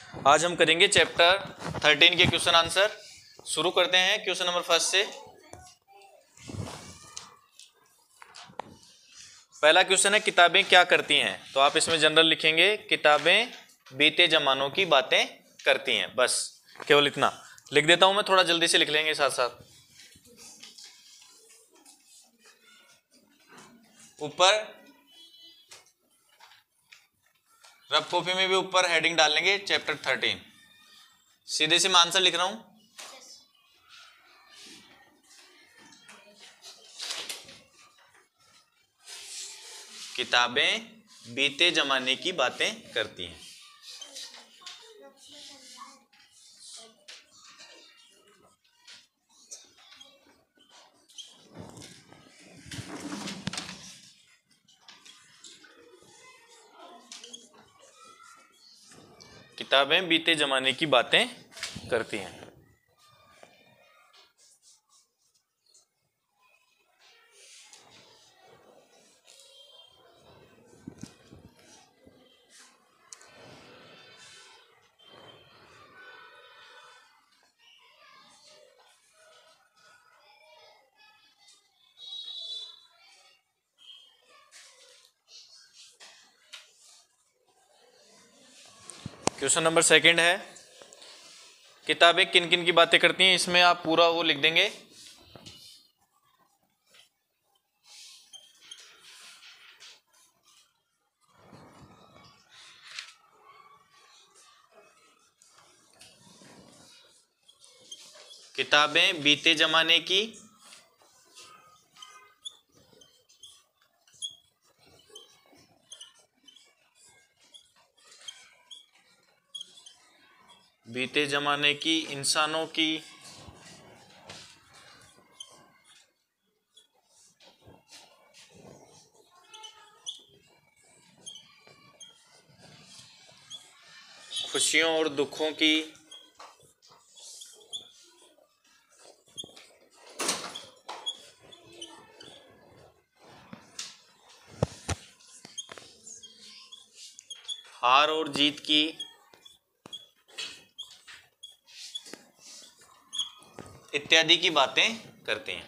आज हम करेंगे चैप्टर 13 के क्वेश्चन आंसर। शुरू करते हैं क्वेश्चन नंबर फर्स्ट से। पहला क्वेश्चन है किताबें क्या करती हैं। तो आप इसमें जनरल लिखेंगे किताबें बीते जमानों की बातें करती हैं, बस केवल इतना लिख देता हूं मैं, थोड़ा जल्दी से लिख लेंगे साथ साथ। ऊपर रफ कॉपी में भी ऊपर हेडिंग डाल लेंगे चैप्टर 13। सीधे से मैं आंसर लिख रहा हूं। किताबें बीते जमाने की बातें करती हैं। किताबें बीते जमाने की बातें करती हैं। क्वेश्चन नंबर सेकंड है किताबें किन किन की बातें करती हैं। इसमें आप पूरा वो लिख देंगे। किताबें बीते जमाने की बीते जमाने की इंसानों की खुशियों और दुखों की हार और जीत की इत्यादि की बातें करते हैं।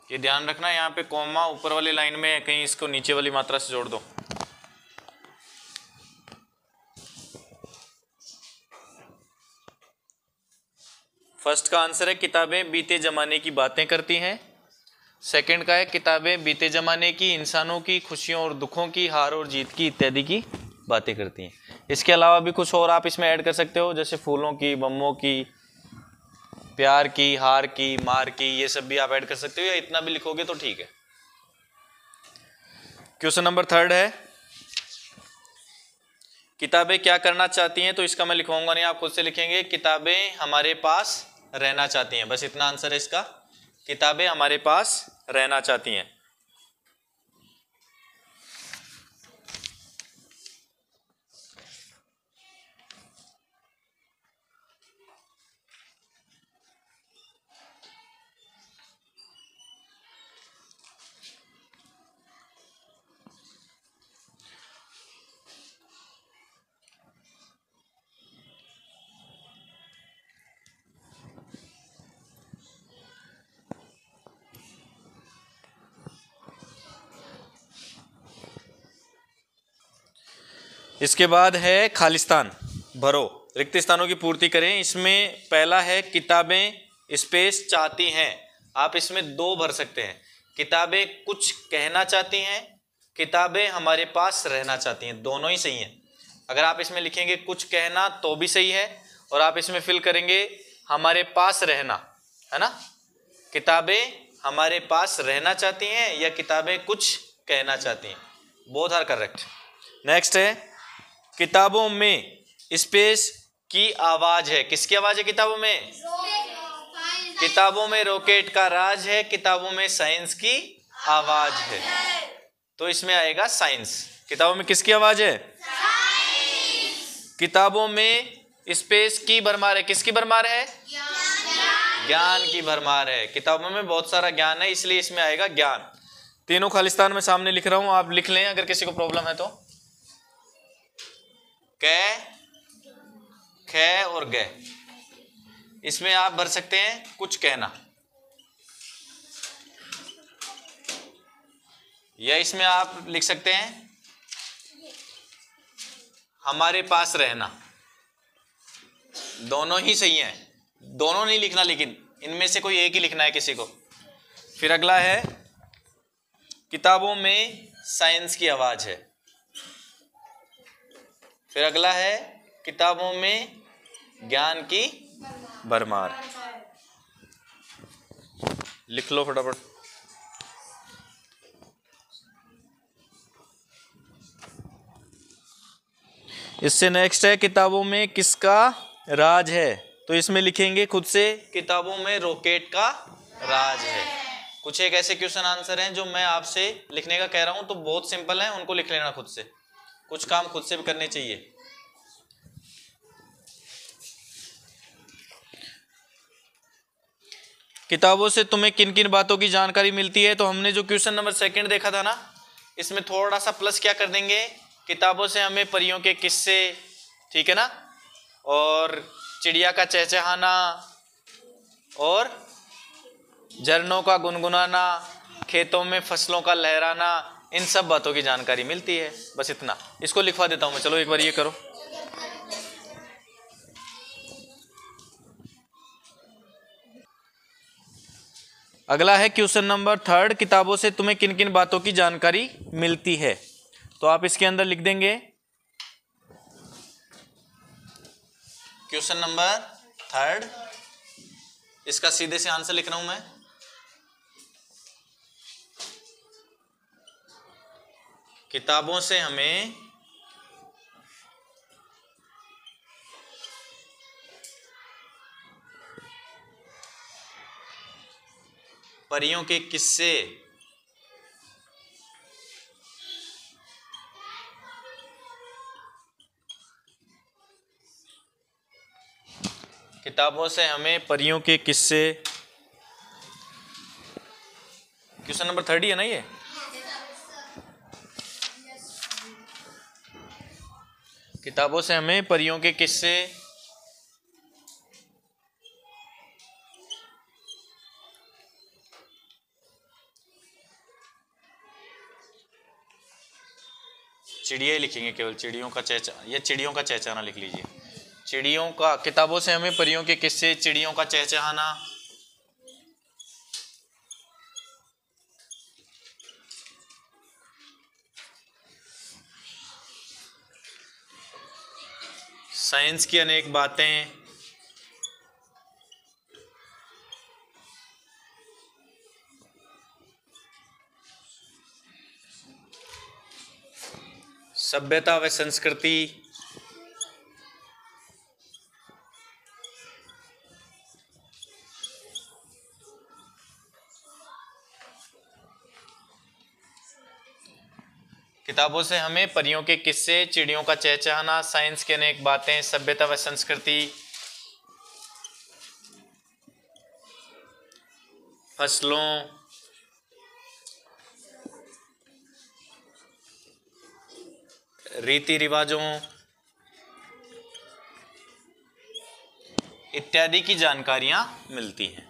ये ध्यान रखना, यहाँ पे कॉमा ऊपर वाली लाइन में है, कहीं इसको नीचे वाली मात्रा से जोड़ दो। फर्स्ट का आंसर है किताबें बीते जमाने की बातें करती हैं। सेकंड का है किताबें बीते जमाने की इंसानों की खुशियों और दुखों की, हार और जीत की इत्यादि की बातें करती हैं। इसके अलावा भी कुछ और आप इसमें ऐड कर सकते हो, जैसे फूलों की, बमों की, प्यार की, हार की, मार की, ये सब भी आप ऐड कर सकते हो, या इतना भी लिखोगे तो ठीक है। क्वेश्चन नंबर थर्ड है किताबें क्या करना चाहती हैं। तो इसका मैं लिखवाऊंगा नहीं, आप खुद से लिखेंगे किताबें हमारे पास रहना चाहती हैं, बस इतना आंसर है इसका। किताबें हमारे पास रहना चाहती हैं। इसके बाद है खालिस्तान भरो, रिक्त स्थानों की पूर्ति करें। इसमें पहला है किताबें स्पेस चाहती हैं। आप इसमें दो भर सकते हैं, किताबें कुछ कहना चाहती हैं, किताबें हमारे पास रहना चाहती हैं, दोनों ही सही हैं। अगर आप इसमें लिखेंगे कुछ कहना तो भी सही है, और आप इसमें फिल करेंगे हमारे पास रहना, है ना। किताबें हमारे पास रहना चाहती हैं या किताबें कुछ कहना चाहती हैं, बोथ आर करेक्ट। नेक्स्ट है किताबों में स्पेस की आवाज है। किसकी आवाज है किताबों में? किताबों में रॉकेट का राज है, किताबों में साइंस की आवाज है, तो इसमें आएगा साइंस। किताबों में किसकी आवाज है? किताबों में स्पेस की भरमार है। किसकी भरमार है? ज्ञान की भरमार है। किताबों में बहुत सारा ज्ञान है, इसलिए इसमें आएगा ज्ञान। तीनों खालिस्तान में सामने लिख रहा हूं, आप लिख लें अगर किसी को प्रॉब्लम है तो। कै, ख और ग, इसमें आप भर सकते हैं कुछ कहना, या इसमें आप लिख सकते हैं हमारे पास रहना। दोनों ही सही हैं, दोनों नहीं लिखना, लेकिन इनमें से कोई एक ही लिखना है किसी को। फिर अगला है किताबों में साइंस की आवाज है। फिर अगला है किताबों में ज्ञान की भरमार। लिख लो फटाफट। इससे नेक्स्ट है किताबों में किसका राज है। तो इसमें लिखेंगे खुद से, किताबों में रॉकेट का राज है। कुछ एक ऐसे क्वेश्चन आंसर हैं जो मैं आपसे लिखने का कह रहा हूं, तो बहुत सिंपल है, उनको लिख लेना खुद से। कुछ काम खुद से भी करने चाहिए। किताबों से तुम्हें किन किन बातों की जानकारी मिलती है। तो हमने जो क्वेश्चन नंबर 2 देखा था ना, इसमें थोड़ा सा प्लस क्या कर देंगे, किताबों से हमें परियों के किस्से, ठीक है ना, और चिड़िया का चहचहाना, और झरनों का गुनगुनाना, खेतों में फसलों का लहराना, इन सब बातों की जानकारी मिलती है। बस इतना। इसको लिखवा देता हूं मैं, चलो एक बार ये करो। अगला है क्वेश्चन नंबर 3, किताबों से तुम्हें किन किन बातों की जानकारी मिलती है। तो आप इसके अंदर लिख देंगे क्वेश्चन नंबर 3, इसका सीधे से आंसर लिख रहा हूं मैं। किताबों से हमें परियों के किस्से, किताबों से हमें परियों के किस्से। क्वेश्चन नंबर 3 है ना ये। किताबों से हमें परियों के किस्से, चिड़िया लिखेंगे केवल, चिड़ियों का चहचहा, या चिड़ियों का चहचहाना लिख लीजिए। चिड़ियों का, किताबों से हमें परियों के किस्से, चिड़ियों का चहचहाना, साइंस की अनेक बातें, सभ्यता व संस्कृति, किताबों से हमें परियों के किस्से, चिड़ियों का चहचहाना, साइंस की अनेक बातें, सभ्यता व संस्कृति, फसलों, रीति रिवाजों इत्यादि की जानकारियां मिलती हैं।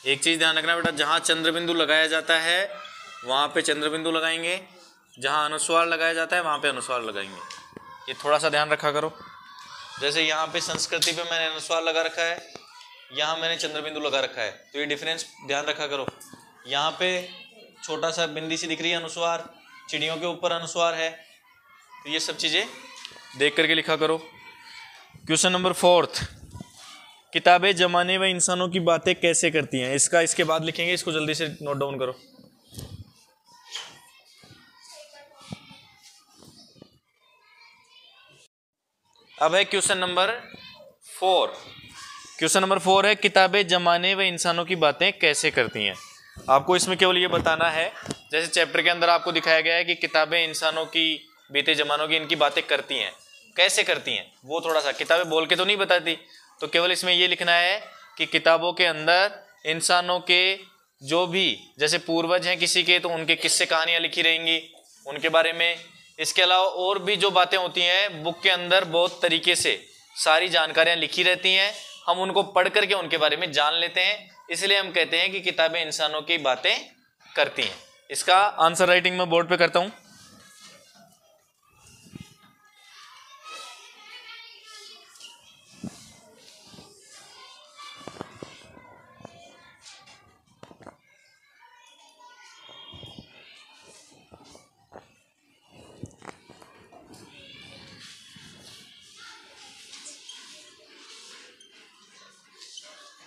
एक चीज ध्यान रखना बेटा, जहां चंद्र बिंदु लगाया जाता है वहां पे चंद्र बिंदु लगाएंगे, जहां अनुस्वार लगाया जाता है वहां पे अनुस्वार लगाएंगे। ये थोड़ा सा ध्यान रखा करो। जैसे यहाँ पे संस्कृति पे मैंने अनुस्वार लगा रखा है, यहाँ मैंने चंद्र बिंदु लगा रखा है, तो ये डिफरेंस ध्यान रखा करो। यहाँ पे छोटा सा बिंदी सी दिख रही है अनुस्वार, चिड़ियों के ऊपर अनुस्वार है, तो ये सब चीजें देख करके लिखा करो। क्वेश्चन नंबर 4, किताबें जमाने व इंसानों की बातें कैसे करती हैं। इसका इसके बाद लिखेंगे, इसको जल्दी से नोट डाउन करो। अब है क्वेश्चन नंबर 4, क्वेश्चन नंबर 4 है किताबें जमाने व इंसानों की बातें कैसे करती हैं। आपको इसमें केवल ये बताना है, जैसे चैप्टर के अंदर आपको दिखाया गया है कि किताबें इंसानों की, बीते जमानों की, इनकी बातें करती हैं, कैसे करती हैं वो थोड़ा सा, किताबें बोल के तो नहीं बताती, तो केवल इसमें ये लिखना है कि किताबों के अंदर इंसानों के जो भी जैसे पूर्वज हैं किसी के, तो उनके किस्से कहानियाँ लिखी रहेंगी उनके बारे में। इसके अलावा और भी जो बातें होती हैं बुक के अंदर बहुत तरीके से सारी जानकारियाँ लिखी रहती हैं, हम उनको पढ़ करके उनके बारे में जान लेते हैं, इसलिए हम कहते हैं कि किताबें इंसानों की बातें करती हैं। इसका आंसर राइटिंग मैं बोर्ड पे करता हूं।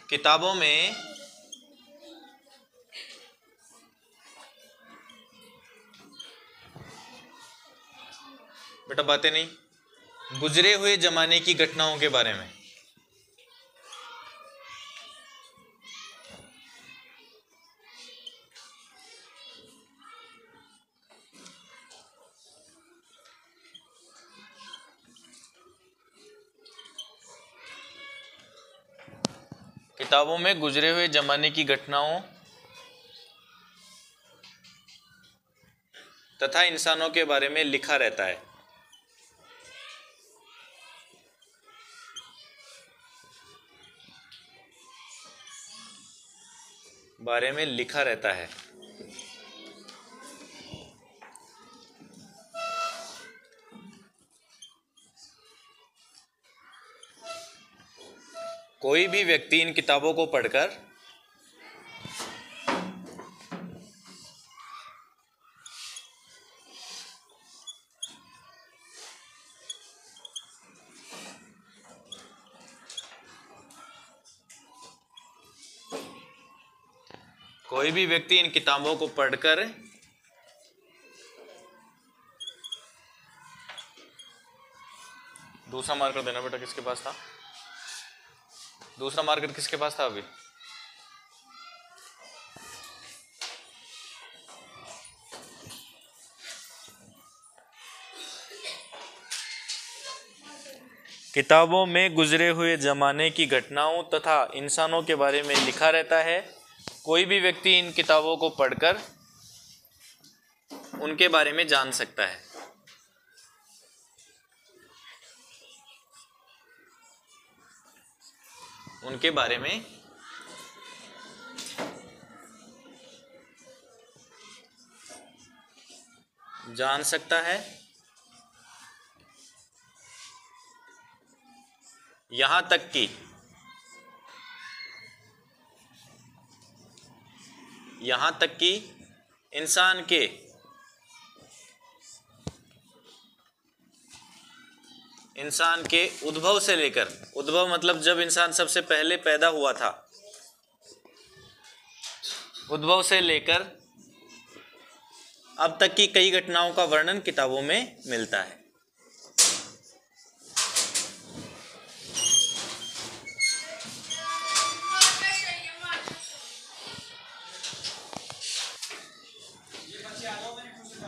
किताबों में बेटा बातें नहीं, गुजरे हुए जमाने की घटनाओं के बारे में। किताबों में गुजरे हुए जमाने की घटनाओं तथा इंसानों के बारे में लिखा रहता है। बारे में लिखा रहता है। कोई भी व्यक्ति इन किताबों को पढ़कर कोई भी व्यक्ति इन किताबों को पढ़कर दूसरा मार्कर देना बेटा, किसके पास था दूसरा मार्कर, किसके पास था अभी? किताबों में गुजरे हुए जमाने की घटनाओं तथा इंसानों के बारे में लिखा रहता है। कोई भी व्यक्ति इन किताबों को पढ़कर उनके बारे में जान सकता है। उनके बारे में जान सकता है। यहां तक कि इंसान के उद्भव से लेकर, उद्भव मतलब जब इंसान सबसे पहले पैदा हुआ था, उद्भव से लेकर अब तक की कई घटनाओं का वर्णन किताबों में मिलता है।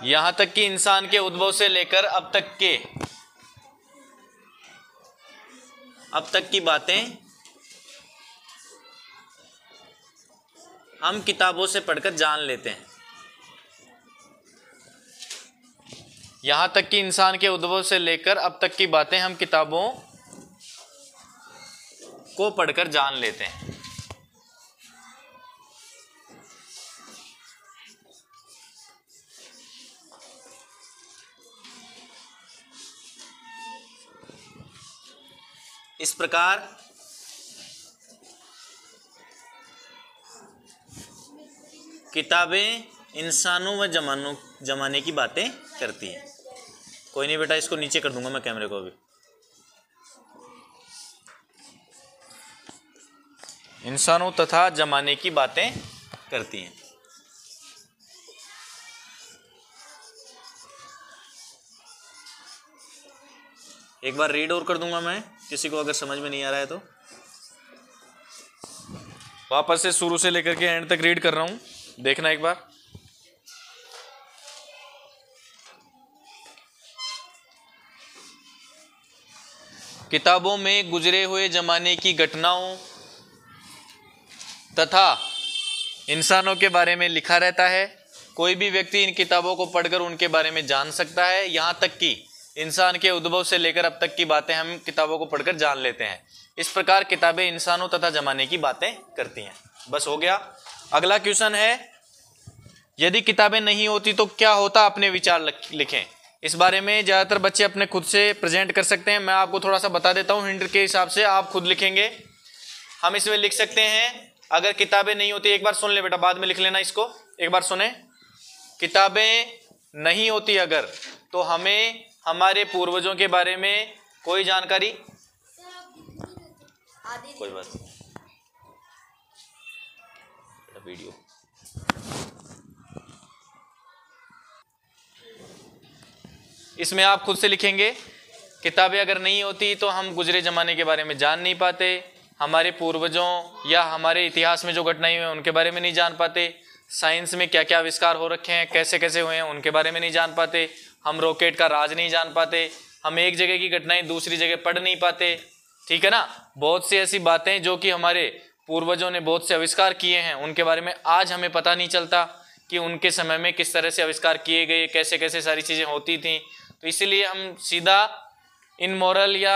यहां तक कि इंसान के उद्भव से लेकर अब तक की बातें हम किताबों से पढ़कर जान लेते हैं। यहां तक कि इंसान के उद्भव से लेकर अब तक की बातें हम किताबों को पढ़कर जान लेते हैं। इस प्रकार किताबें इंसानों व जमाने की बातें करती हैं। कोई नहीं बेटा, इसको नीचे कर दूंगा मैं कैमरे को अभी। इंसानों तथा जमाने की बातें करती हैं। एक बार रीड और कर दूंगा मैं, किसी को अगर समझ में नहीं आ रहा है तो। वापस से शुरू से लेकर के एंड तक रीड कर रहा हूं, देखना एक बार। किताबों में गुजरे हुए जमाने की घटनाओं तथा इंसानों के बारे में लिखा रहता है। कोई भी व्यक्ति इन किताबों को पढ़कर उनके बारे में जान सकता है। यहाँ तक कि इंसान के उद्भव से लेकर अब तक की बातें हम किताबों को पढ़कर जान लेते हैं। इस प्रकार किताबें इंसानों तथा जमाने की बातें करती हैं। बस हो गया। अगला क्वेश्चन है, यदि किताबें नहीं होती तो क्या होता, अपने विचार लिखें। इस बारे में ज़्यादातर बच्चे अपने खुद से प्रेजेंट कर सकते हैं। मैं आपको थोड़ा सा बता देता हूँ, हिंट के हिसाब से आप खुद लिखेंगे। हम इसमें लिख सकते हैं, अगर किताबें नहीं होती, एक बार सुन ले बेटा, बाद में लिख लेना इसको, एक बार सुने। किताबें नहीं होती अगर, तो हमें हमारे पूर्वजों के बारे में कोई जानकारी, कोई बात नहीं, वीडियो इसमें आप खुद से लिखेंगे। किताबें अगर नहीं होती तो हम गुजरे ज़माने के बारे में जान नहीं पाते, हमारे पूर्वजों या हमारे इतिहास में जो घटनाएं हुई हैं उनके बारे में नहीं जान पाते, साइंस में क्या क्या आविष्कार हो रखे हैं, कैसे कैसे हुए हैं, उनके बारे में नहीं जान पाते, हम रॉकेट का राज नहीं जान पाते, हम एक जगह की घटनाएं दूसरी जगह पढ़ नहीं पाते। ठीक है ना। बहुत सी ऐसी बातें जो कि हमारे पूर्वजों ने बहुत से आविष्कार किए हैं, उनके बारे में आज हमें पता नहीं चलता कि उनके समय में किस तरह से आविष्कार किए गए, कैसे कैसे सारी चीज़ें होती थी। तो इसीलिए हम सीधा इन मॉरल या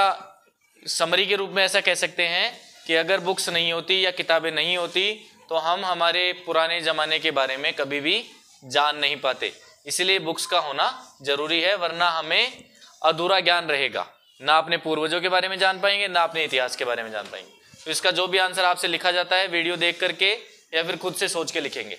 समरी के रूप में ऐसा कह सकते हैं कि अगर बुक्स नहीं होती या किताबें नहीं होती तो हम हमारे पुराने ज़माने के बारे में कभी भी जान नहीं पाते। इसलिए बुक्स का होना जरूरी है, वरना हमें अधूरा ज्ञान रहेगा, ना अपने पूर्वजों के बारे में जान पाएंगे, ना अपने इतिहास के बारे में जान पाएंगे। तो इसका जो भी आंसर आपसे लिखा जाता है वीडियो देख करके या फिर खुद से सोच के लिखेंगे।